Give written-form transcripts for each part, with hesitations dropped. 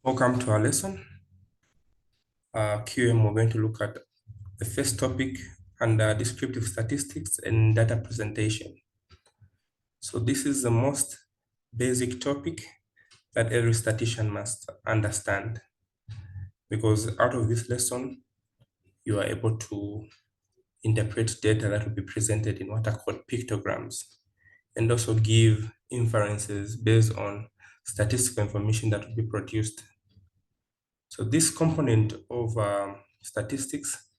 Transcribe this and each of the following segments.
Welcome to our lesson. QM, we're going to look at the first topic under descriptive statistics and data presentation. So this is the most basic topic that every statistician must understand, because out of this lesson, you are able to interpret data that will be presented in what are called pictograms, and also give inferences based on statistical information that will be produced. So this component of statistics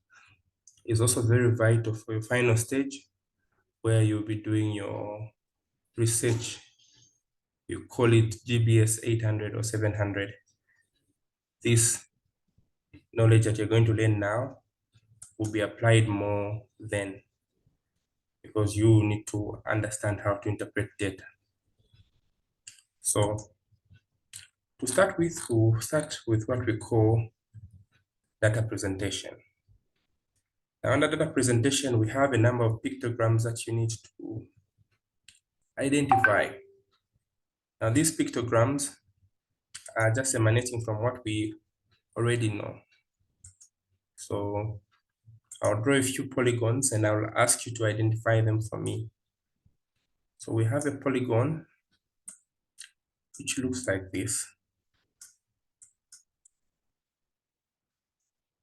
is also very vital for your final stage, where you'll be doing your research. You call it GBS 800 or 700. This knowledge that you're going to learn now will be applied more then, because you need to understand how to interpret data. So to start with, we'll start with what we call data presentation. Now, under data presentation, we have a number of pictograms that you need to identify. Now, these pictograms are just emanating from what we already know. So I'll draw a few polygons and I'll ask you to identify them for me. So we have a polygon which looks like this.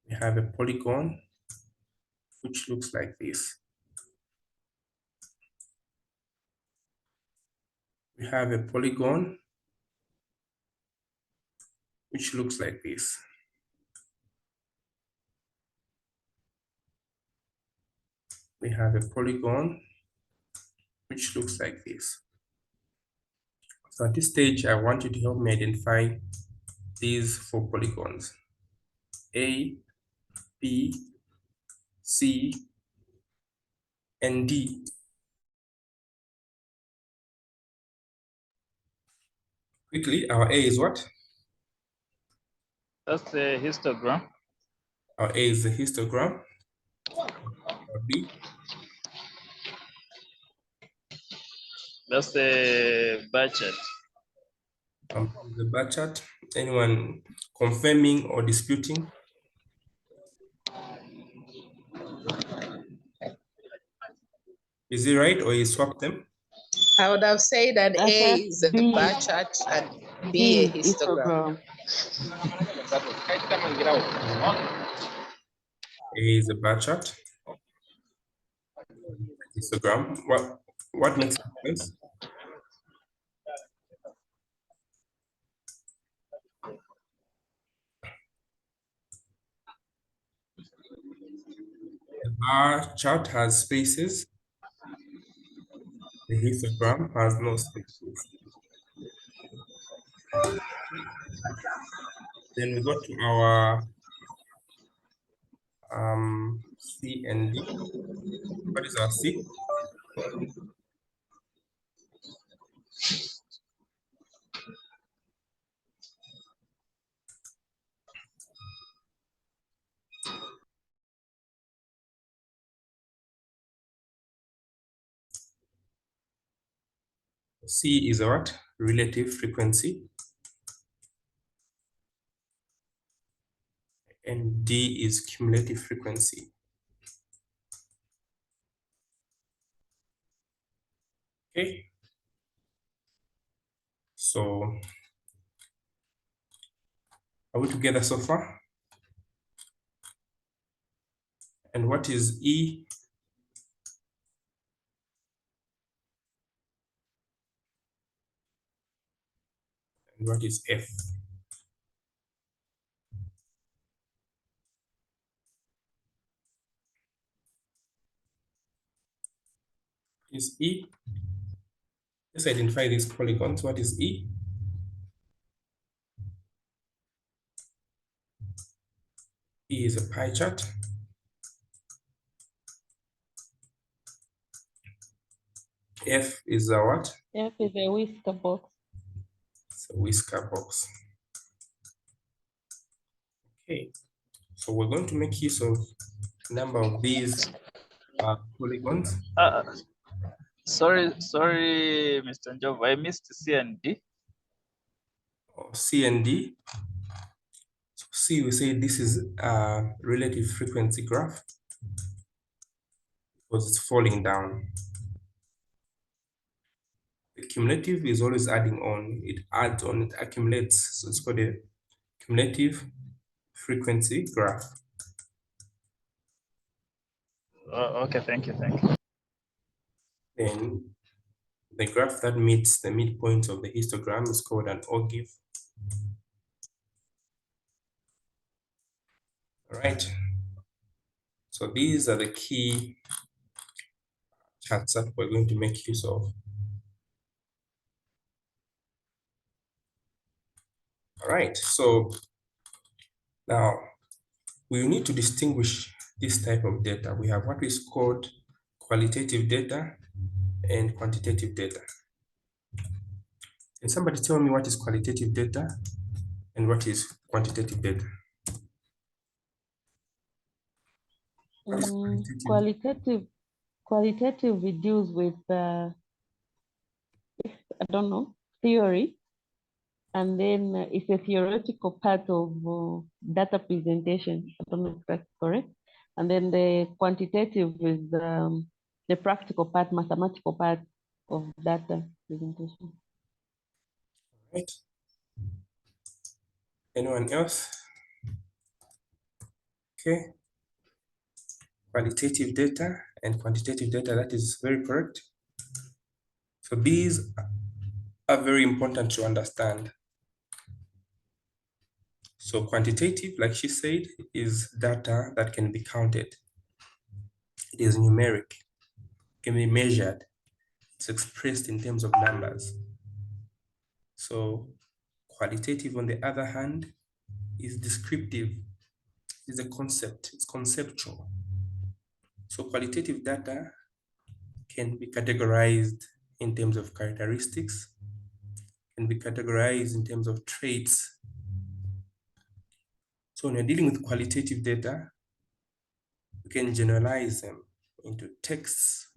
We have a polygon which looks like this. We have a polygon which looks like this. We have a polygon which looks like this. So at this stage, I want you to help me identify these 4 polygons: A, B, C, and D. Quickly, our A is what? That's the histogram. Our A is the histogram. Our B. That's the bar chart. The bar chart. Anyone confirming or disputing? Is it right, or you swap them? I would have said that A is a bar chart and B a histogram. A is a bar chart. Histogram. What makes sense? The bar chart has spaces. The histogram has no spaces. Then we go to our C and D. What is our C? C is what? Relative frequency. And D is cumulative frequency. Okay. So are we together so far? And what is E? And what is F? Is E? Let's identify these polygons. What is E? E is a pie chart. F is a what? F is a whisker box. It's a whisker box. Okay, so we're going to make use of a number of these polygons. Sorry, Mr. Njov, I missed C and D. C and D. see, we say this is a relative frequency graph because it's falling down. The cumulative is always adding on, it adds on, it accumulates. So it's called a cumulative frequency graph. Oh, okay, thank you. Then the graph that meets the midpoint of the histogram is called an ogive. All right. So these are the key charts that we're going to make use of. All right, so now we need to distinguish this type of data. We have what is called qualitative data and quantitative data. Can somebody tell me what is qualitative data and what is quantitative data? What is Qualitative we deals with I don't know, theory, and then it's a theoretical part of data presentation. I don't know if that's correct. And then the quantitative is the practical part, mathematical part of data presentation. Right. Anyone else? Okay. Qualitative data and quantitative data, that is very correct. So these are very important to understand. So quantitative, like she said, is data that can be counted. It is numeric, can be measured. It's expressed in terms of numbers. So qualitative, on the other hand, is descriptive. It's a concept, it's conceptual. So qualitative data can be categorized in terms of characteristics, can be categorized in terms of traits. So when you're dealing with qualitative data, you can generalize them into texts,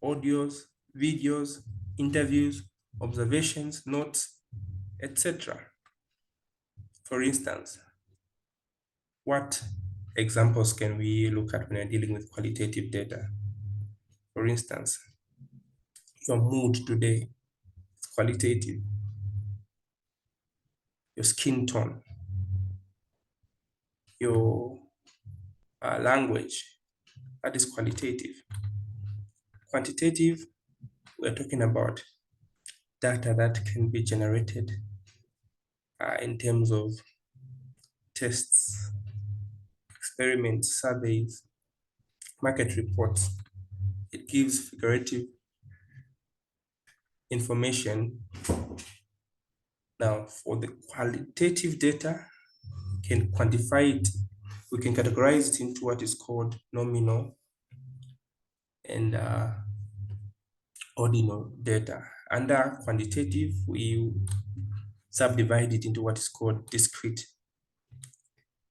audios, videos, interviews, observations, notes, etc. For instance, what examples can we look at when we're dealing with qualitative data? For instance, your mood today is qualitative. Your skin tone, your language, that is qualitative. Quantitative, we're talking about data that can be generated in terms of tests, experiments, surveys, market reports. It gives figurative information. Now, for the qualitative data, we can quantify it. We can categorize it into what is called nominal and ordinal data. Under quantitative, we subdivide it into what is called discrete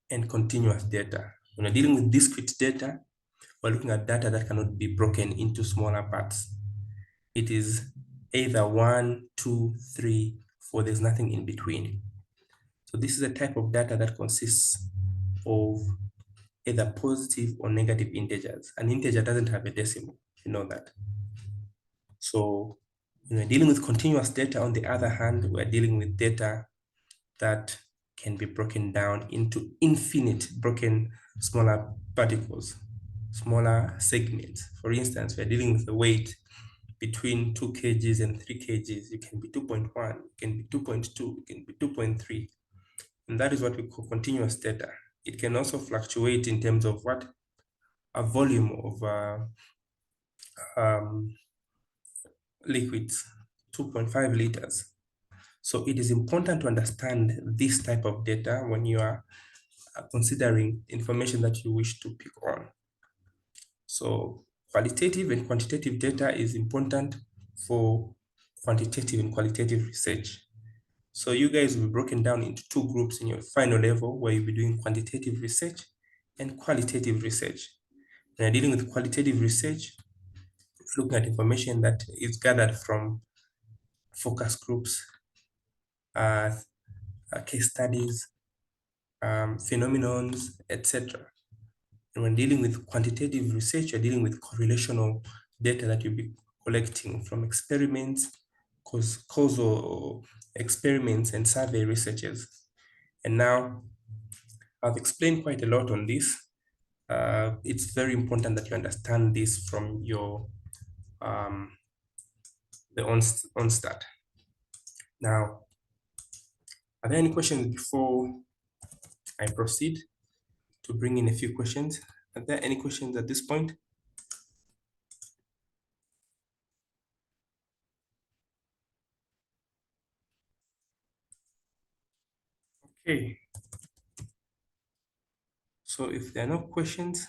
and continuous data. When we're dealing with discrete data, we're looking at data that cannot be broken into smaller parts. It is either 1, 2, 3, 4, there's nothing in between. So this is a type of data that consists of either positive or negative integers. An integer doesn't have a decimal, you know that. So when we're dealing with continuous data, on the other hand, we're dealing with data that can be broken down into infinite broken smaller particles, smaller segments. For instance, we're dealing with the weight between 2 kgs and 3 kgs. It can be 2.1, it can be 2.2, it can be 2.3. And that is what we call continuous data. It can also fluctuate in terms of what? A volume of liquids, 2.5 liters. So it is important to understand this type of data when you are considering information that you wish to pick on. So qualitative and quantitative data is important for quantitative and qualitative research. So you guys will be broken down into 2 groups in your final level, where you'll be doing quantitative research and qualitative research. When you're dealing with qualitative research, looking at information that is gathered from focus groups, case studies, phenomenons, etc. And when dealing with quantitative research, you're dealing with correlational data that you'll be collecting from experiments, causal experiments, and survey researches. And now I've explained quite a lot on this. It's very important that you understand this from your the onstart. Now, are there any questions before I proceed to bring in a few questions? Are there any questions at this point? Okay. So if there are no questions,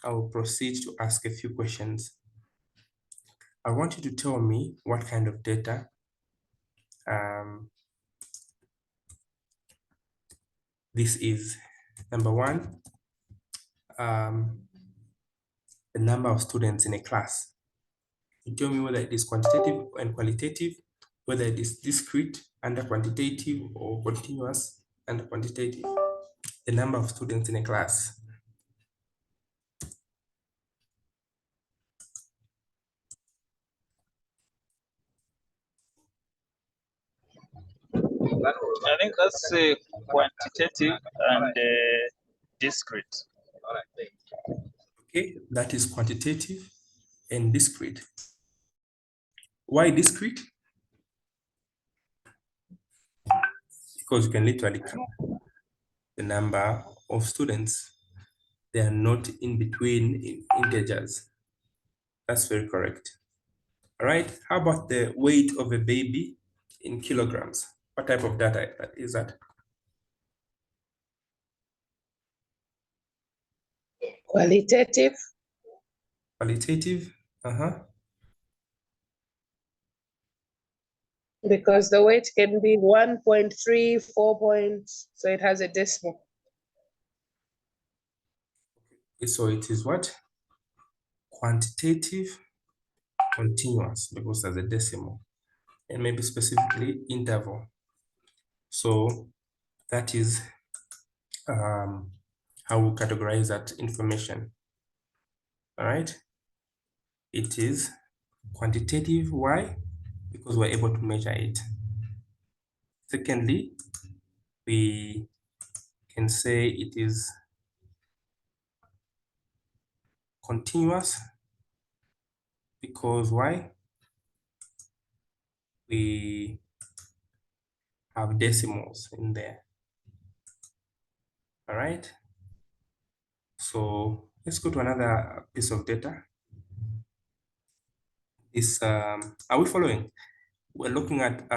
I will proceed to ask a few questions. I want you to tell me what kind of data this is. Number one, the number of students in a class. You tell me whether it is quantitative and qualitative, whether it is discrete under quantitative or continuous under quantitative. The number of students in a class. I think that's quantitative and discrete. Okay, that is quantitative and discrete. Why discrete? Because you can literally count the number of students. They are not in between integers. That's very correct. All right, how about the weight of a baby in kilograms? What type of data is that? Qualitative. Qualitative, Because the weight can be 1.3, 4 points, so it has a decimal. So it is what? Quantitative, continuous, because there's a decimal, and maybe specifically interval. So that is how we categorize that information. All right. It is quantitative. Why? Because we're able to measure it. Secondly, we can say it is continuous because why? We have decimals in there. All right. So let's go to another piece of data. This are we following? We're looking at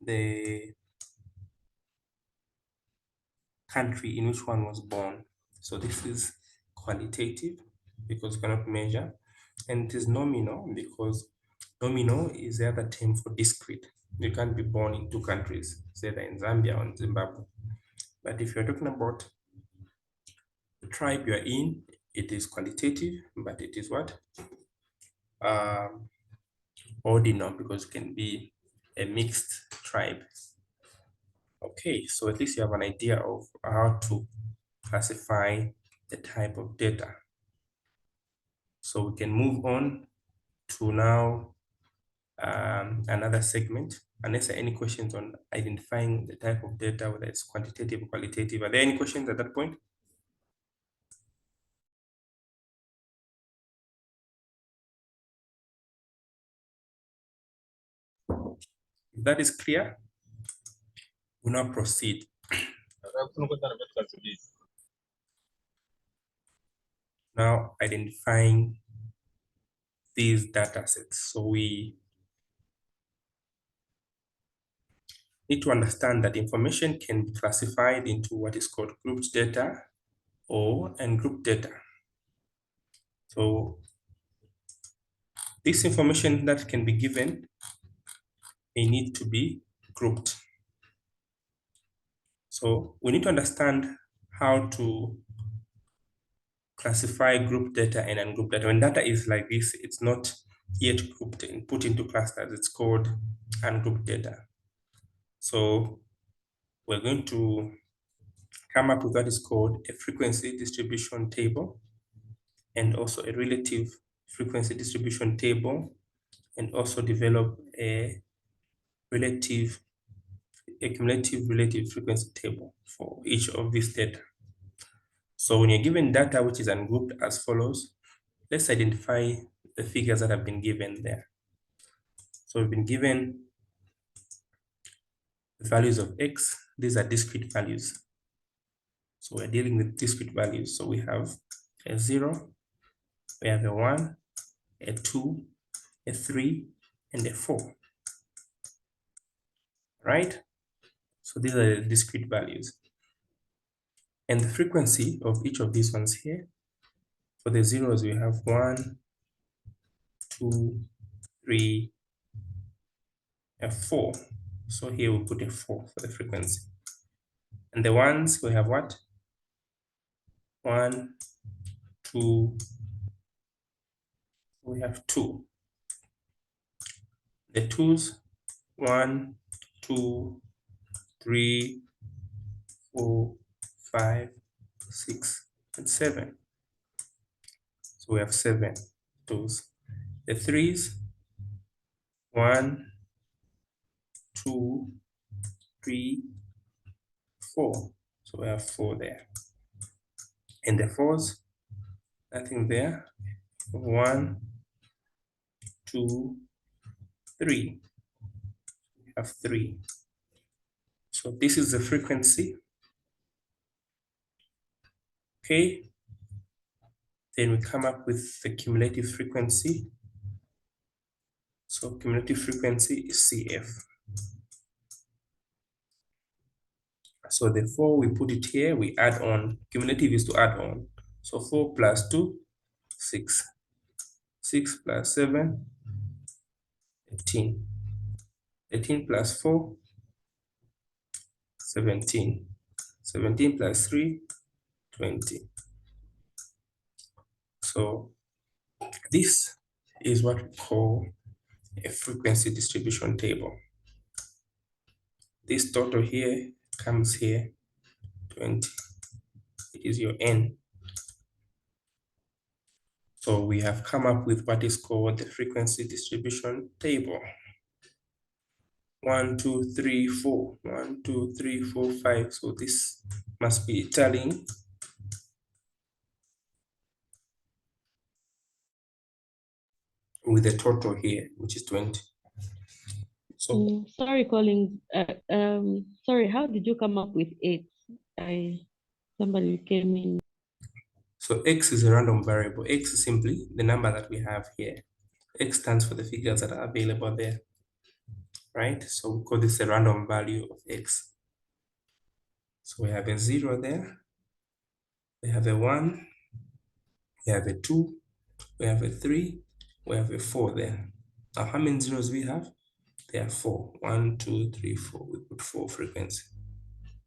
the country in which one was born. So this is qualitative because you cannot measure, and it is nominal because nominal is the other term for discrete. You can't be born in two countries, say that in Zambia or in Zimbabwe. But if you're talking about the tribe you're in, it is qualitative, but it is what? Ordinal, because it can be a mixed tribe. Okay, so at least you have an idea of how to classify the type of data. So we can move on to now another segment. Unless there are any questions on identifying the type of data, whether it's quantitative or qualitative. Are there any questions at that point? If that is clear, we'll now proceed. Now identifying these data sets. So we need to understand that information can be classified into what is called grouped data or ungrouped data. So this information that can be given may need to be grouped. So we need to understand how to classify group data and ungroup data. When data is like this, it's not yet grouped and put into clusters. It's called ungrouped data. So we're going to come up with what is called a frequency distribution table, and also a relative frequency distribution table, and also develop a cumulative relative frequency table for each of these data. So when you're given data which is ungrouped as follows, let's identify the figures that have been given there. So we've been given the values of X. These are discrete values. So we're dealing with discrete values. So we have a 0, we have a 1, a 2, a 3, and a 4. Right? So these are the discrete values. And the frequency of each of these ones here, for the zeros, we have 1, 2, 3, and 4. So here we put a 4 for the frequency. And the ones, we have what? 1, 2, we have 2. The twos, 1, 2, 3, 4, 5, 6, and 7. So we have 7 twos. The threes, 1, 2, 3, 4. So we have 4 there. And the fours, nothing there. 1, 2, 3. We have 3. So this is the frequency. Okay. Then we come up with the cumulative frequency. So cumulative frequency is CF. So the 4, we put it here, we add on. Cumulative is to add on. So 4 plus 2, 6. 6 plus 7, 18. 18 plus 4, 17. 17 plus 3, 20. So this is what we call a frequency distribution table. This total here comes here, 20. It is your N. So we have come up with what is called the frequency distribution table. 1, 2, 3, 4. 1, 2, 3, 4, 5. So this must be tallying with the total here, which is 20. So sorry, Collins. Sorry, how did you come up with 8? Somebody came in. So X is a random variable. X is simply the number that we have here. X stands for the figures that are available there, right? So we call this a random value of X. So we have a 0 there. We have a 1. We have a 2. We have a 3. We have a 4 there. Now, how many zeros we have? There are 4. 1, 2, 3, 4. We put 4 frequency.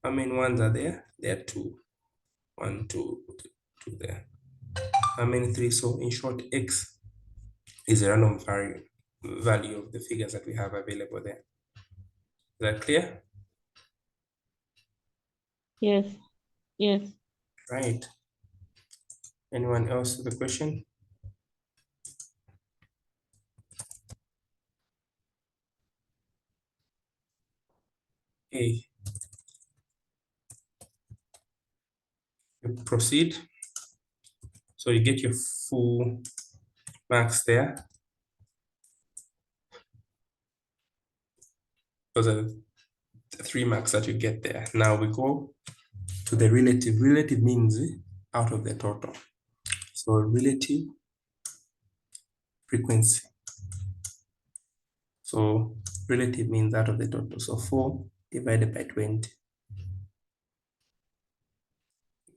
How many ones are there? There are 2. 1, 2, put 2 there. How many 3? So in short, X is a random value of the figures that we have available there. Is that clear? Yes. Yes. Right. Anyone else with a question? Okay. You proceed. So you get your full marks there. Those are the 3 marks that you get there. Now we go to the relative. Relative means out of the total. So relative frequency. So relative means out of the total. So 4 divided by 20.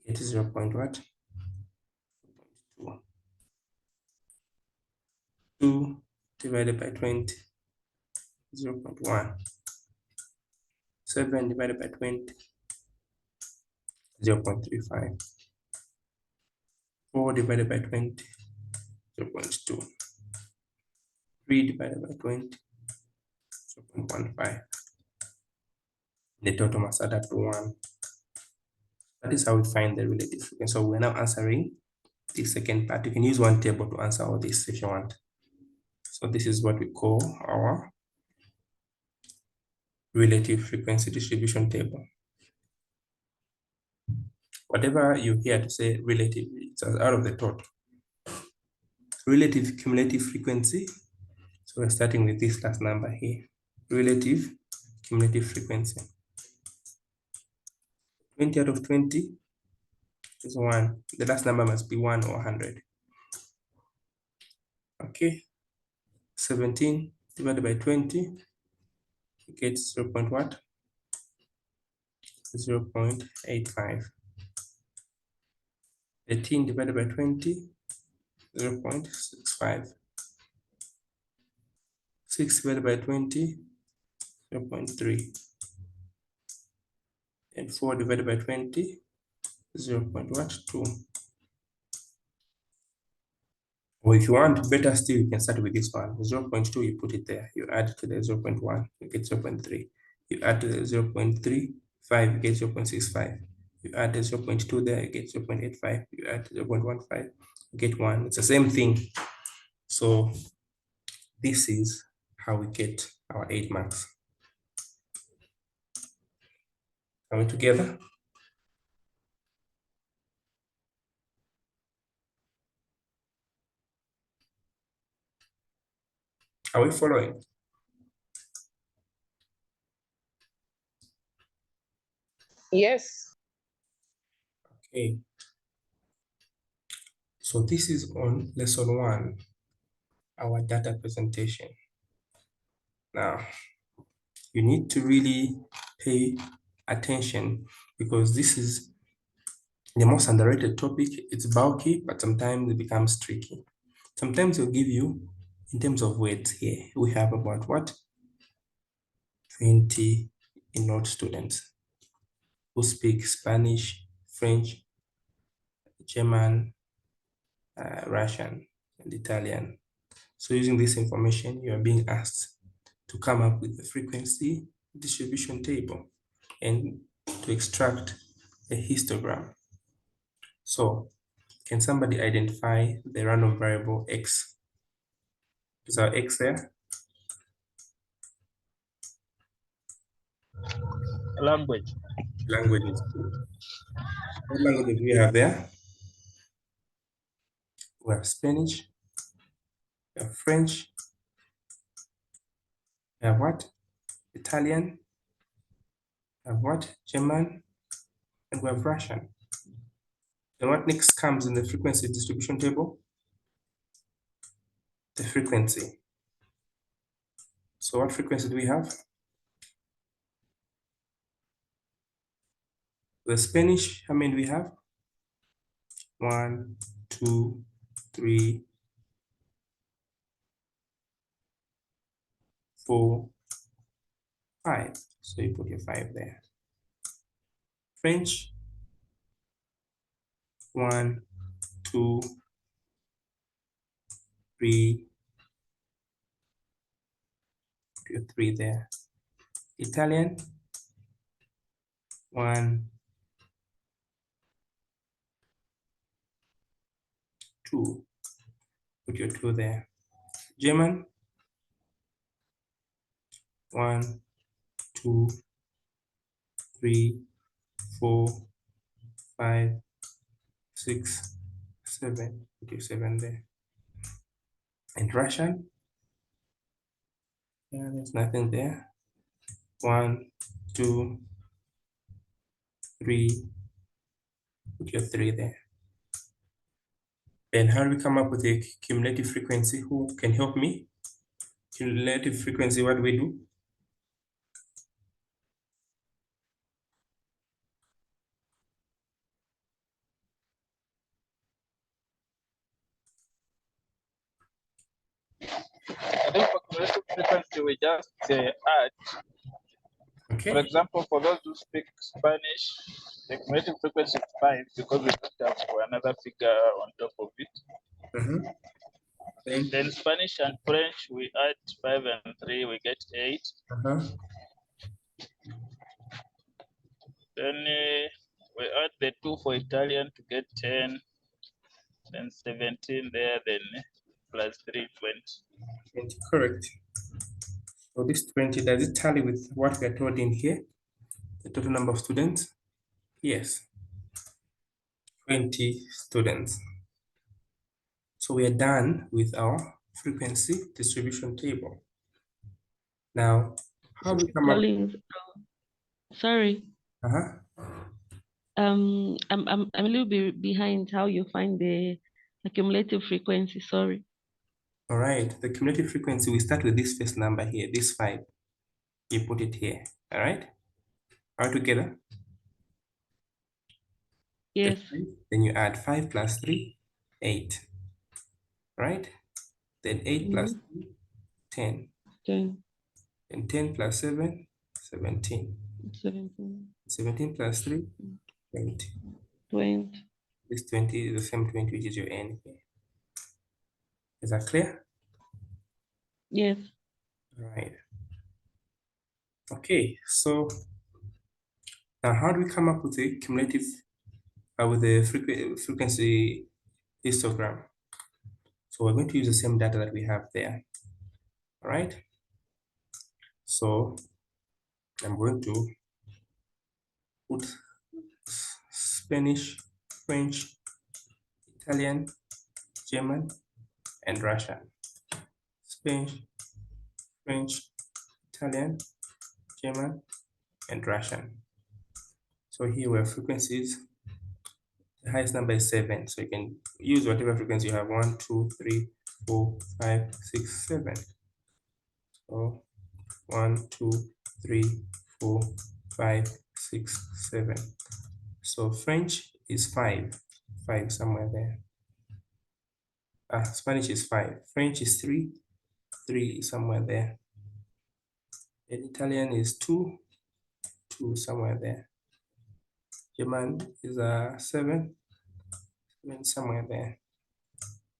It is 0. What? 2 divided by 20. 0.1. 7 divided by 20. 0.35. 4 divided by 20, 0.2. 3 divided by 20, 0.15. The total must add up to 1. That is how we find the relative frequency. So we're now answering the second part. You can use one table to answer all this if you want. So this is what we call our relative frequency distribution table. Whatever you hear to say relative, it's out of the total. Relative cumulative frequency. So we're starting with this last number here. Relative cumulative frequency. 20 out of 20 is 1. The last number must be 1 or 100. Okay. 17 divided by 20, you get 0. What? 0.85. 18 divided by 20, 0.65. 6 divided by 20, 0.3. And 4 divided by 20, 0.2. Or if you want better still, you can start with this one. 0.2, you put it there. You add to the 0.1, you get 0.3. You add to the 0.35, you get 0.65. You add the 0.2 there, you get 0.85. You add 0.15, you get 1. It's the same thing. So this is how we get our 8 marks. Are we together? Are we following? Yes. Okay. So this is on lesson 1, our data presentation. Now, you need to really pay attention because this is the most underrated topic. It's bulky, but sometimes it becomes tricky. Sometimes they'll give you, in terms of words here, we have about what? 20 enrolled students who speak Spanish, French, German, Russian, and Italian. So using this information, you are being asked to come up with the frequency distribution table and to extract a histogram. So can somebody identify the random variable X? Is our X there? Language. Language is good. What language do we have there? We have Spanish, we have French, we have what? Italian, we have what? German, and we have Russian. Then what next comes in the frequency distribution table? The frequency. So what frequency do we have? The Spanish, how many do we have? 1, 2, 3, 4, 5. So you put your 5 there. French, 1, 2, 3, put your 3 there. Italian, 1, 2, put your 2 there. German, 1, 2, 3, 4, 5, 6, 7, put your 7 there. And Russian, there's nothing there. 1, 2, 3, put your 3 there. Then how do we come up with a cumulative frequency? Who can help me? Cumulative frequency, what do we do? I think for cumulative frequency, we just add Okay. For example, for those who speak Spanish, the cumulative frequency is 5 because we don't have another figure on top of it. Mhm. Then Spanish and French, we add 5 and 3, we get 8. Uh-huh. Then we add the 2 for Italian to get 10. Then 17 there, then plus 3, 20. 20, correct. So this 20, does it tally with what we are told in here? The total number of students? Yes, 20 students. So we are done with our frequency distribution table. Now, how do we come up? Collins, sorry. Uh-huh. I'm a little bit behind how you find the cumulative frequency. Sorry. All right, the cumulative frequency, we start with this first number here, this 5. You put it here, all right? All together? Yes. Then you add 5 plus 3, 8, right? Then 8 plus 3, 10. Okay. And 10 plus 7, 17. 17, 17 plus 3, 20. 20. This 20 is the same 20, which is your n here. Is that clear? Yes. Right. Okay, so now how do we come up with the cumulative, with the frequency histogram? So we're going to use the same data that we have there. All right. So I'm going to put Spanish, French, Italian, German, and Russian. Spanish, French, Italian, German, and Russian. So here we have frequencies. The highest number is 7. So you can use whatever frequency you have. 1, 2, 3, 4, 5, 6, 7. So 1, 2, 3, 4, 5, 6, 7. So French is 5. 5 somewhere there. Spanish is 5. French is 3. 3 is somewhere there. And Italian is 2. 2 somewhere there. German is 7. 7 somewhere there.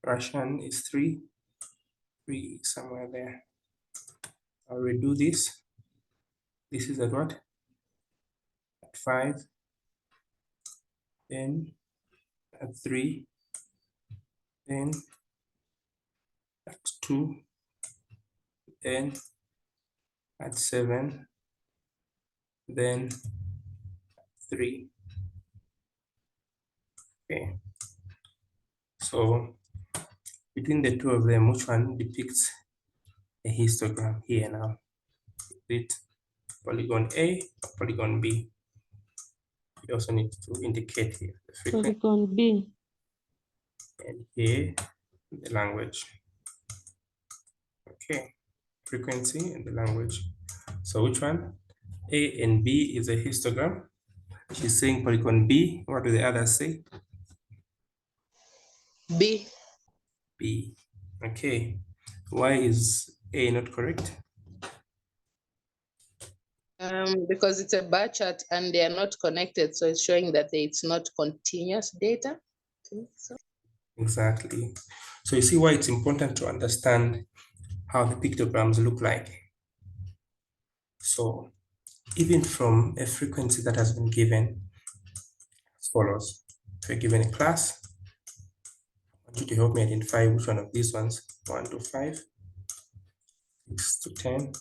Russian is 3. 3 somewhere there. I'll redo this. This is at what? At 5. Then at 3. Then at 2. Then at 7. Then 3. Okay. So between the two of them, which one depicts a histogram here now? Is it polygon A or polygon B? You also need to indicate here the frequency Polygon B. and here the language. Okay, frequency and the language. So which one? A and B is a histogram. She's saying polygon B. What do the others say? B. B. Okay. Why is A not correct? Because it's a bar chart and they are not connected, so it's showing that it's not continuous data. So. Exactly. So you see why it's important to understand how the pictograms look like. So even from a frequency that has been given as follows. If you're given a class, I want you to help me identify which one of these ones, 1 to 5, 6 to 10,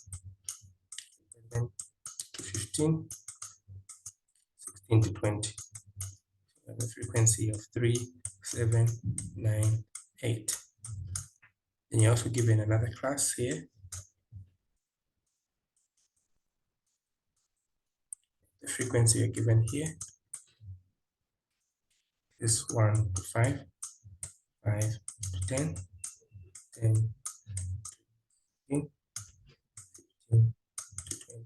11 to 15, 16 to 20. We have a frequency of 3, 7, 9, 8. Then you're also given another class here. The frequency you're given here is 1 to 5, 5 to 10, 10 to 15, 15 to 20.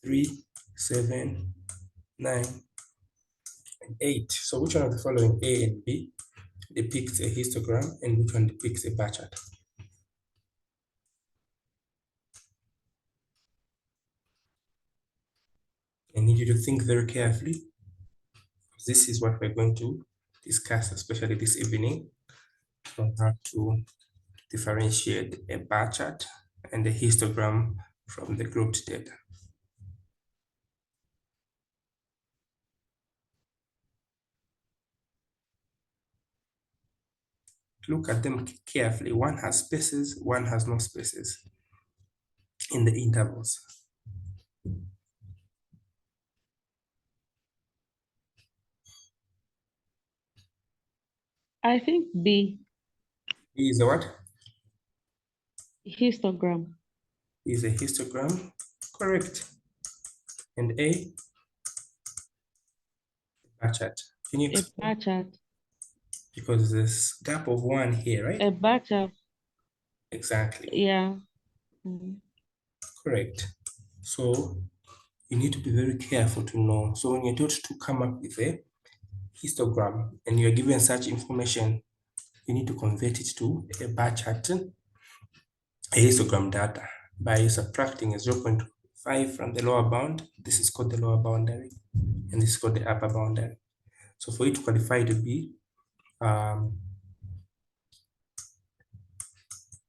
3, 7, 9, and 8. So which one of the following A and B depicts a histogram and which one depicts a bar chart? I need you to think very carefully. This is what we're going to discuss, especially this evening, on how to differentiate a bar chart and a histogram from the grouped data. Look at them carefully. One has spaces, one has no spaces in the intervals. I think B, B is a what? histogram. Is a histogram, correct. And A, bar chart. Can you A explain? bar chart. Because there's gap of 1 here, right? A bar chart. Exactly, Yeah. Mhm. correct. So you need to be very careful to know. So when you're told to come up with a histogram and you're given such information, you need to convert it to a bar chart, a histogram data, by subtracting a 0.5 from the lower bound. This is called the lower boundary, and this is called the upper boundary. So for it to qualify to be a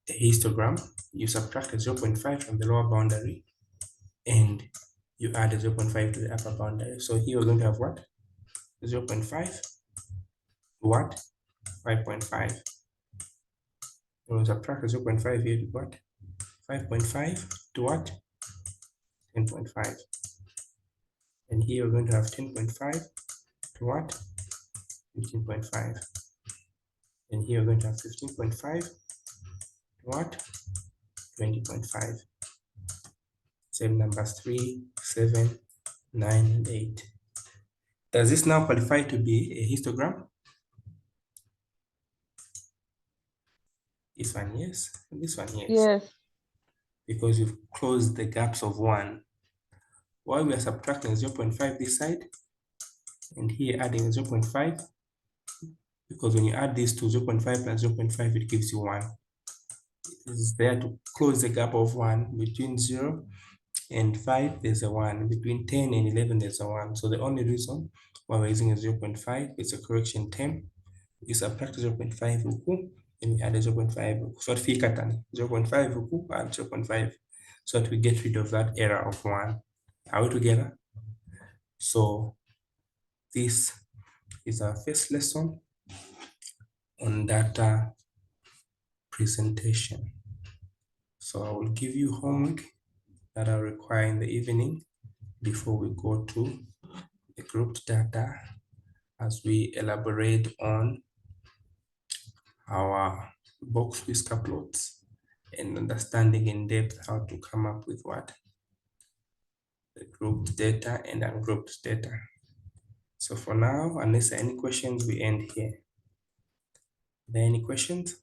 histogram, you subtract a 0.5 from the lower boundary and you add a 0.5 to the upper boundary. So here we're going to have what? 0.5 to what? 5.5. We'll subtract 0.5 here to what? 5.5 to what? 10.5. And here we're going to have 10.5 to what? 15.5. And here we're going to have 15.5 to what? 20.5. Same numbers 3, 7, 9, and 8. Does this now qualify to be a histogram? This one, yes. And this one, yes. Yes. Because you've closed the gaps of 1. While we are subtracting 0.5 this side, and here adding 0.5, because when you add these to 0.5 plus 0.5, it gives you 1. It is there to close the gap of 1. Between 0 and 5, there's a 1. Between 10 and 11, there's a 1. So the only reason why we're using a 0.5 is a correction term. We subtract 0.5 huku, and we add a 0.5 huku. So 0.5 huku and 0.5, so that we get rid of that error of 1. Are we together? So this is our first lesson on data presentation. So I will give you homework that I require in the evening before we go to the grouped data, as we elaborate on our box whisker plots and understanding in depth how to come up with what? The grouped data and ungrouped data. So for now, unless there are any questions, we end here. Are there any questions?